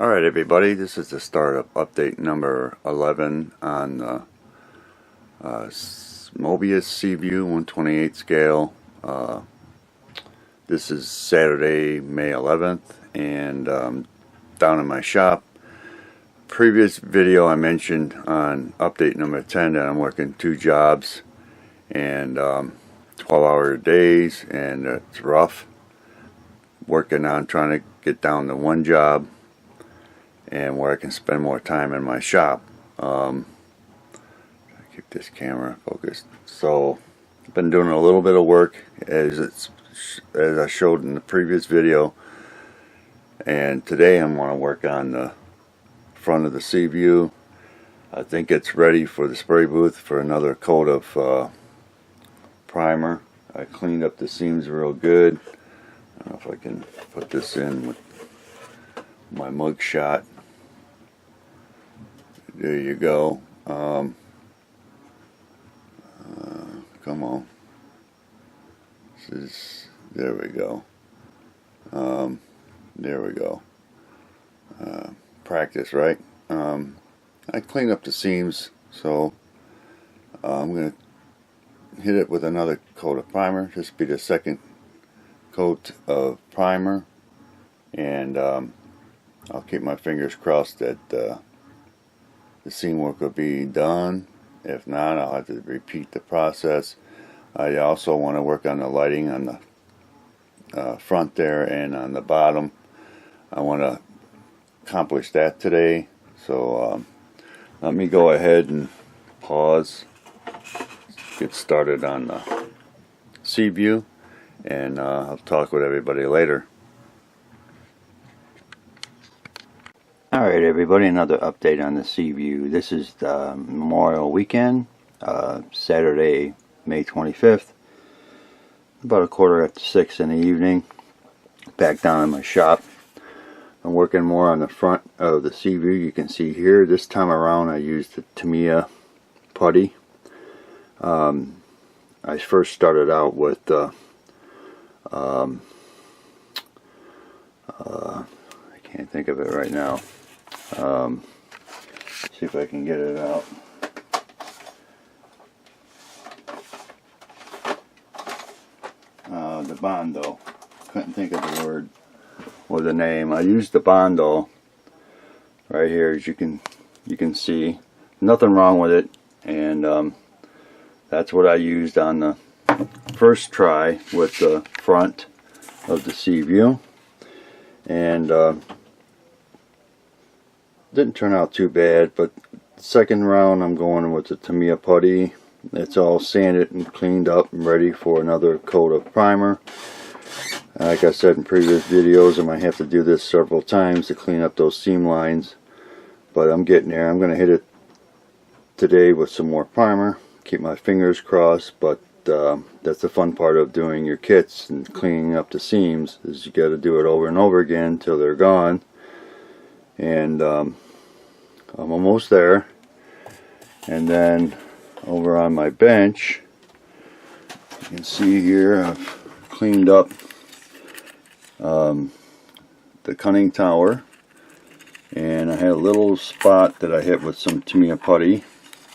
Alright everybody, this is the startup update number 11 on the Mobius Seaview 128 scale. This is Saturday, May 11th, and down in my shop. Previous video I mentioned on update number 10 that I'm working 2 jobs and 12-hour days, and it's rough. Working on trying to get down to 1 job and where I can spend more time in my shop. Keep this camera focused. So I've been doing a little bit of work as I showed in the previous video, and today I'm going to work on the front of the Seaview. I think it's ready for the spray booth for another coat of primer. I cleaned up the seams real good. I don't know if I can put this in with my mug shot. There you go. Come on. There we go. There we go. Practice, right? I cleaned up the seams, so I'm going to hit it with another coat of primer. This will be the second coat of primer, and I'll keep my fingers crossed that the seam work will be done. If not, I'll have to repeat the process. I also want to work on the lighting on the front there and on the bottom. I want to accomplish that today, so let me go ahead and pause, get started on the Seaview, and I'll talk with everybody later. Alright everybody, another update on the Seaview. This is the Memorial Weekend, Saturday, May 25th, about 6:15 in the evening. Back down in my shop. I'm working more on the front of the Seaview. You can see here, this time around I used the Tamiya putty. I first started out with I can't think of it right now. See if I can get it out. The Bondo. Couldn't think of the word or the name. I used the Bondo right here, as you can see. Nothing wrong with it, and that's what I used on the first try with the front of the Seaview, and didn't turn out too bad. But second round I'm going with the Tamiya putty. It's all sanded and cleaned up and ready for another coat of primer. Like I said in previous videos, I might have to do this several times to clean up those seam lines, but I'm getting there. I'm going to hit it today with some more primer. Keep my fingers crossed, but that's the fun part of doing your kits and cleaning up the seams, is you got to do it over and over again until they're gone. And I'm almost there. And then over on my bench, you can see here I've cleaned up the cunning tower, and I had a little spot that I hit with some Tamiya putty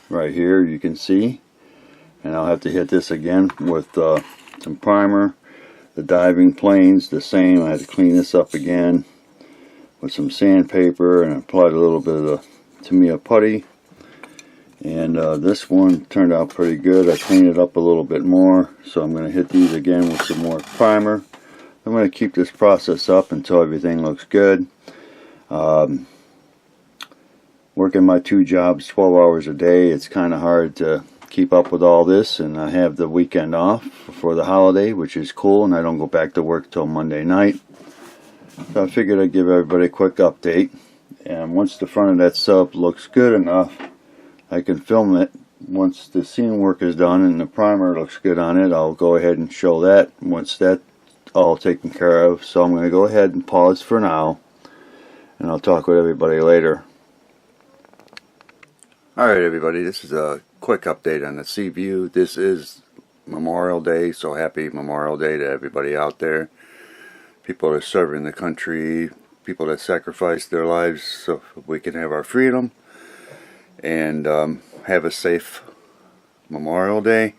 right here, you can see, and I'll have to hit this again with some primer. The diving planes the same. I had to clean this up again with some sandpaper, and I applied a little bit of the Tamiya putty, and this one turned out pretty good. I cleaned it up a little bit more, so I'm going to hit these again with some more primer. I'm going to keep this process up until everything looks good. Working my 2 jobs 12 hours a day, it's kind of hard to keep up with all this, and I have the weekend off for the holiday, which is cool, and I don't go back to work till Monday night. So I figured I'd give everybody a quick update, and once the front of that sub looks good enough, I can film it. Once the seam work is done and the primer looks good on it, I'll go ahead and show that once that's all taken care of. So I'm going to go ahead and pause for now, and I'll talk with everybody later. Alright everybody, this is a quick update on the Seaview. This is Memorial Day, so happy Memorial Day to everybody out there. People that are serving the country, people that sacrificed their lives so we can have our freedom and have a safe Memorial Day.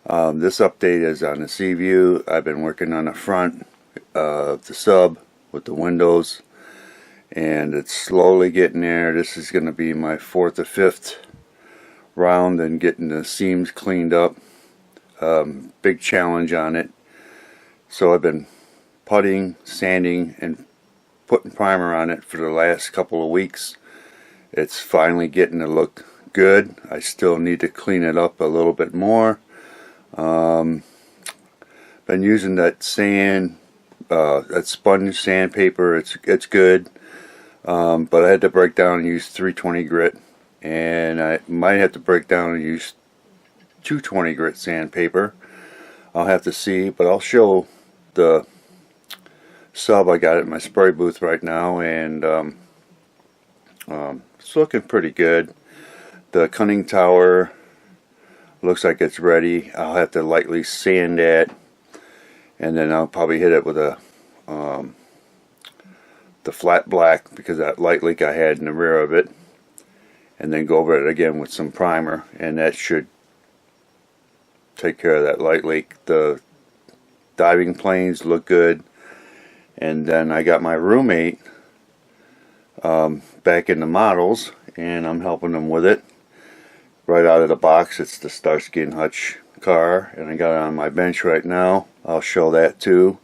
This update is on the Seaview. I've been working on the front of the sub with the windows, and it's slowly getting there. This is going to be my 4th or 5th round and getting the seams cleaned up. Big challenge on it. So I've been puttying, sanding, and putting primer on it for the last couple of weeks. It's finally getting to look good. I still need to clean it up a little bit more. Been using that sand, that sponge sandpaper. It's good, but I had to break down and use 320 grit, and I might have to break down and use 220 grit sandpaper. I'll have to see, but I'll show the sub I got at my spray booth right now, and it's looking pretty good. The conning tower looks like it's ready. I'll have to lightly sand that, and then I'll probably hit it with a the flat black, because that light leak I had in the rear of it, and then go over it again with some primer, and that should take care of that light leak. The diving planes look good. And then I got my roommate back in the models, and I'm helping them with it right out of the box. It's the Starsky Hutch car, and I got it on my bench right now. I'll show that too.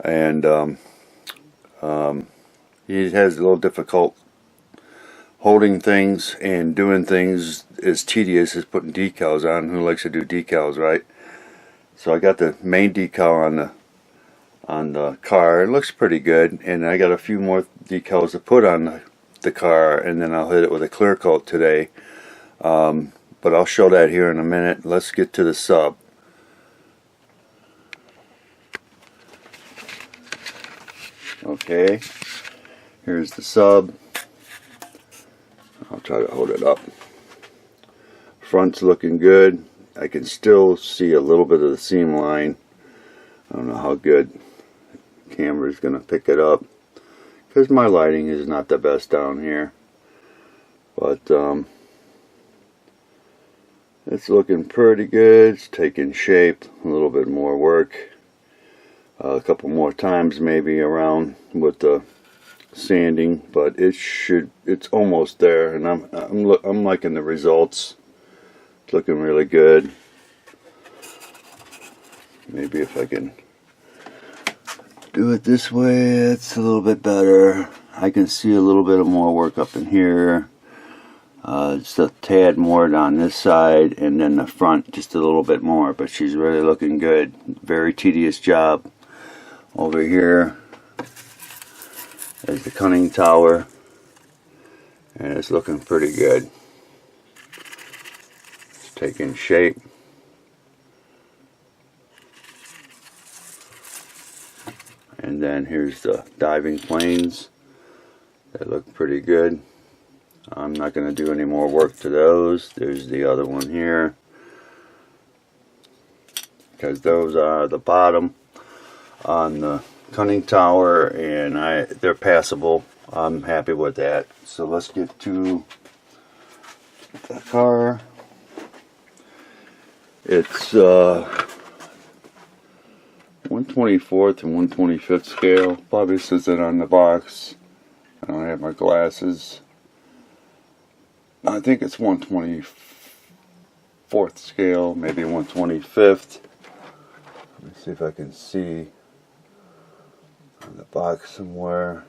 And he has a little difficult holding things, and doing things as tedious as putting decals on. Who likes to do decals, right? So I got the main decal on the car. It looks pretty good, and I got a few more decals to put on the car, and then I'll hit it with a clear coat today. But I'll show that here in a minute. Let's get to the sub. Okay, here's the sub. I'll try to hold it up. Front's looking good. I can still see a little bit of the seam line. I don't know how good the camera's gonna pick it up, because my lighting is not the best down here. But it's looking pretty good. It's taking shape. A little bit more work. A couple more times maybe around with the sanding, but it's almost there, and I'm liking the results. It's looking really good. Maybe if I can do it this way, it's a little bit better. I can see a little bit of more work up in here. Just a tad more on this side, and then the front just a little bit more, but she's really looking good. Very tedious job. Over here is the conning tower, and it's looking pretty good. It's taking shape. And then here's the diving planes. They look pretty good. I'm not going to do any more work to those. There's the other one here, because those are the bottom on the conning tower, and they're passable. I'm happy with that. So let's get to the car. It's 1/24th and 1/25th scale. Probably says it on the box. I don't have my glasses. I think it's 1/24th scale, maybe 1/25th. Let me see if I can see on the box somewhere.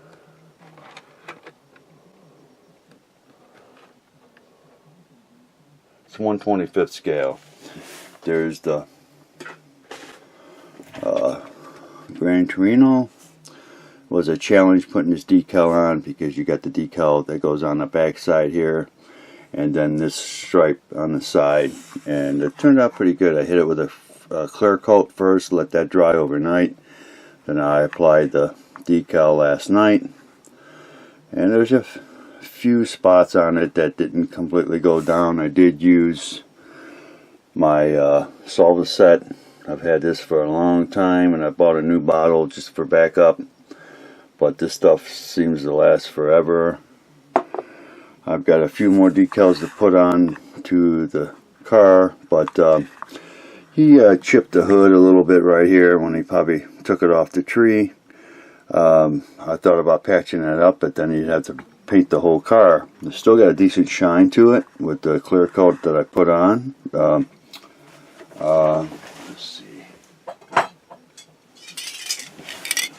It's 1/25th scale. There's the Gran Torino. Was a challenge putting this decal on, because you got the decal that goes on the back side here, and then this stripe on the side, and it turned out pretty good. I hit it with a clear coat first, let that dry overnight. Then I applied the decal last night, and there's a few spots on it that didn't completely go down. I did use my Solvaset. I've had this for a long time, and I bought a new bottle just for backup. but this stuff seems to last forever. I've got a few more decals to put on to the car, but he chipped the hood a little bit right here when he probably took it off the tree. I thought about patching that up, but then he'd have to paint the whole car. It's still got a decent shine to it with the clear coat that I put on. Let's see.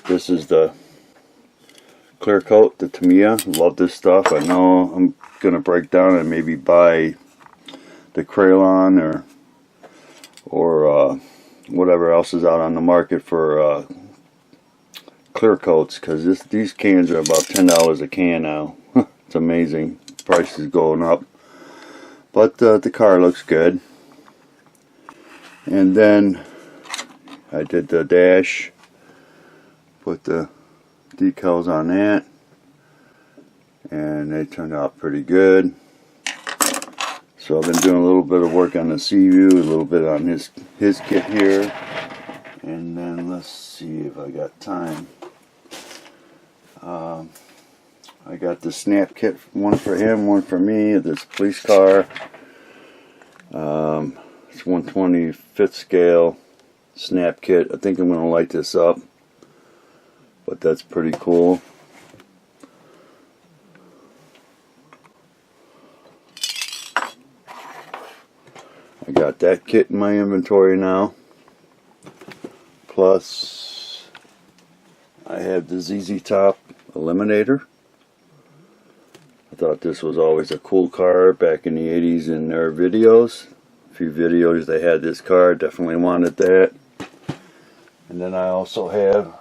This is the clear coat, the Tamiya. Love this stuff. I know I'm gonna break down and maybe buy the Crayon or whatever else is out on the market for clear coats, because these cans are about $10 a can now. It's amazing. Price is going up, but the car looks good. And then I did the dash, put the decals on that, and they turned out pretty good. So I've been doing a little bit of work on the Seaview, a little bit on his kit here, and then let's see if I got time. I got the snap kit, one for him, one for me. This police car. It's 1/25th scale snap kit. I think I'm going to light this up, but that's pretty cool. I got that kit in my inventory now. Plus, I have the ZZ Top Eliminator. I thought this was always a cool car back in the 80s in their videos. A few videos they had this car, definitely wanted that. And then I also have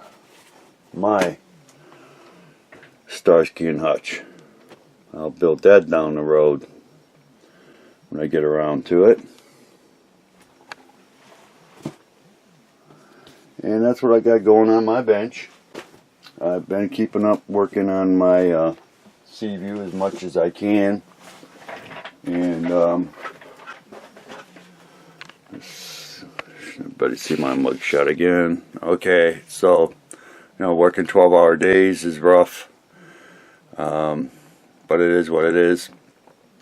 my Starsky and Hutch. I'll build that down the road when I get around to it. And that's what I got going on my bench. I've been keeping up working on my Seaview as much as I can. And everybody see my mugshot again. Okay, so working 12-hour days is rough, but it is what it is.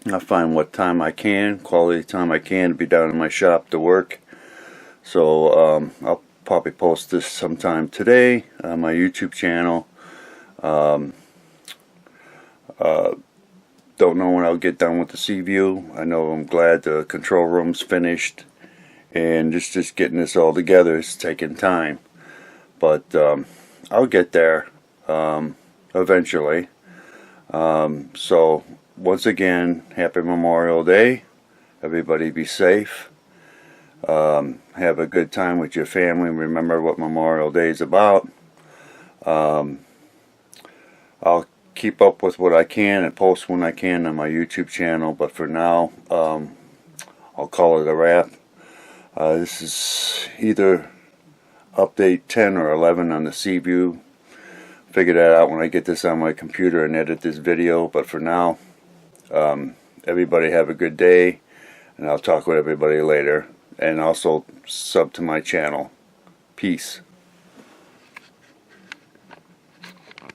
I find what time I can, quality time I can, to be down in my shop to work. So I'll probably post this sometime today on my YouTube channel. Don't know when I'll get done with the Seaview. I know I'm glad the control room's finished, and just getting this all together is taking time, but I'll get there eventually. So once again, happy Memorial Day. Everybody be safe. Have a good time with your family. Remember what Memorial Day is about. I'll keep up with what I can and post when I can on my YouTube channel, but for now I'll call it a wrap. This is either update 10 or 11 on the Seaview. Figure that out when I get this on my computer and edit this video, but for now, everybody have a good day, and I'll talk with everybody later. And also sub to my channel. Peace.